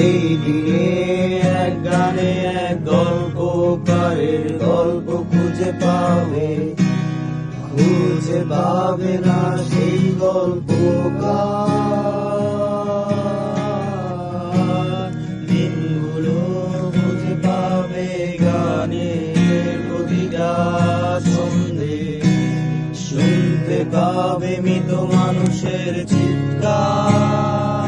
এই দিনে এক গানে এক গল্পকারের গল্প খুঁজে পাবে না সেই গল্পকার। দিনগুলো খুঁজে পাবে গানের প্রতিটা ছন্দে, শুনতে পাবে মৃত মানুষের চিৎকার।